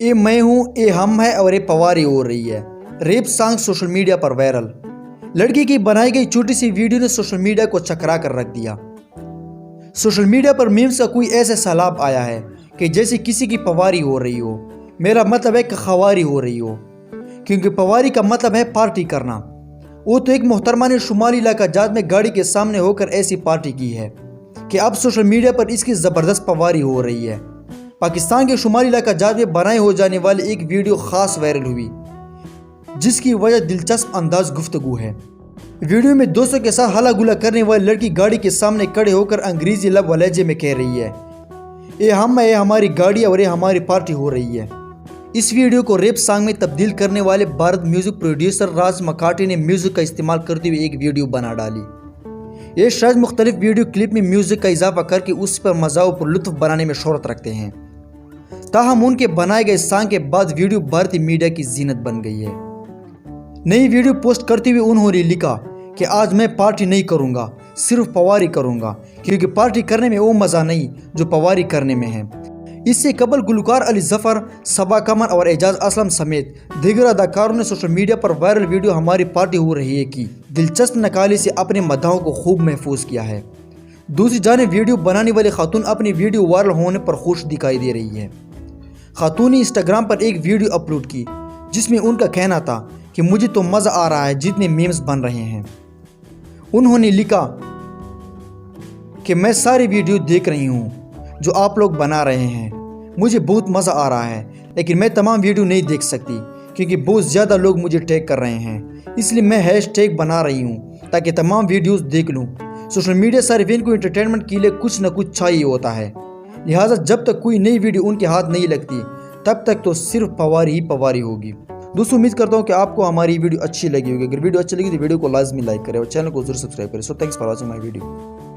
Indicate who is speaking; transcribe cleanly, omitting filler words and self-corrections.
Speaker 1: ए मैं हूँ, ए हम है और ये पवारी हो रही है। रेप सॉन्ग सोशल मीडिया पर वायरल। लड़की की बनाई गई छोटी सी वीडियो ने सोशल मीडिया को चकरा कर रख दिया। सोशल मीडिया पर मीम्स का कोई ऐसा सैलाब आया है कि जैसे किसी की पवारी हो रही हो। मेरा मतलब है कि खवारी हो रही हो, क्योंकि पवारी का मतलब है पार्टी करना। वो तो एक मोहतरमा ने शुमाली इलाका जात में गाड़ी के सामने होकर ऐसी पार्टी की है कि अब सोशल मीडिया पर इसकी ज़बरदस्त पवारी हो रही है। पाकिस्तान के शुमाली इलाका जात में बनाए हो जाने वाली एक वीडियो खास वायरल हुई, जिसकी वजह दिलचस्प अंदाज गुफ्तगू है। वीडियो में दोस्तों के साथ हला गुला करने वाली लड़की गाड़ी के सामने खड़े होकर अंग्रेजी लब व लहजे में कह रही है, ये हम है, ये हमारी गाड़ी और ये हमारी पार्टी हो रही है। इस वीडियो को रेप सॉन्ग में तब्दील करने वाले भारत म्यूजिक प्रोड्यूसर राज मकाटी ने म्यूजिक का इस्तेमाल करते हुए एक वीडियो बना डाली। ये शायद मुख्तलिफ वीडियो क्लिप में म्यूजिक का इजाफा करके उस पर मज़ाओं पर लुत्फ बनाने में शोहरत रखते हैं। ताहम उनके बनाए गए सॉन्ग के बाद वीडियो भारतीय मीडिया की जीनत बन गई है। नई वीडियो पोस्ट करते हुए उन्होंने लिखा कि आज मैं पार्टी नहीं करूंगा, सिर्फ पवारी करूंगा, क्योंकि पार्टी करने में वो मज़ा नहीं जो पवारी करने में है। इससे कबल गुलकार अली जफर, सबा कमर और एजाज असलम समेत दीगर अदाकारों ने सोशल मीडिया पर वायरल वीडियो हमारी पार्टी हो रही है की दिलचस्प नकाली से अपने मद्दाहों को खूब महफूज किया है। दूसरी जानिब वीडियो बनाने वाली खातून अपनी वीडियो वायरल होने पर खुश दिखाई दे रही है। खातून ने इंस्टाग्राम पर एक वीडियो अपलोड की जिसमें उनका कहना था कि मुझे तो मज़ा आ रहा है जितने मीम्स बन रहे हैं। उन्होंने लिखा कि मैं सारी वीडियो देख रही हूँ जो आप लोग बना रहे हैं, मुझे बहुत मज़ा आ रहा है, लेकिन मैं तमाम वीडियो नहीं देख सकती क्योंकि बहुत ज़्यादा लोग मुझे टैग कर रहे हैं, इसलिए मैं हैशटैग बना रही हूँ ताकि तमाम वीडियोस देख लूँ। सोशल मीडिया सार्फिन को एंटरटेनमेंट के लिए कुछ न कुछ चाहिए होता है, लिहाजा जब तक कोई नई वीडियो उनके हाथ नहीं लगती तब तक तो सिर्फ पवारी ही पवारी होगी। दोस्तों उम्मीद करता हूँ कि आपको हमारी वीडियो अच्छी लगी होगी। अगर वीडियो अच्छी लगी तो वीडियो को लाजमी लाइक करें और चैनल को जरूर सब्सक्राइब करें। So thanks for watching my video.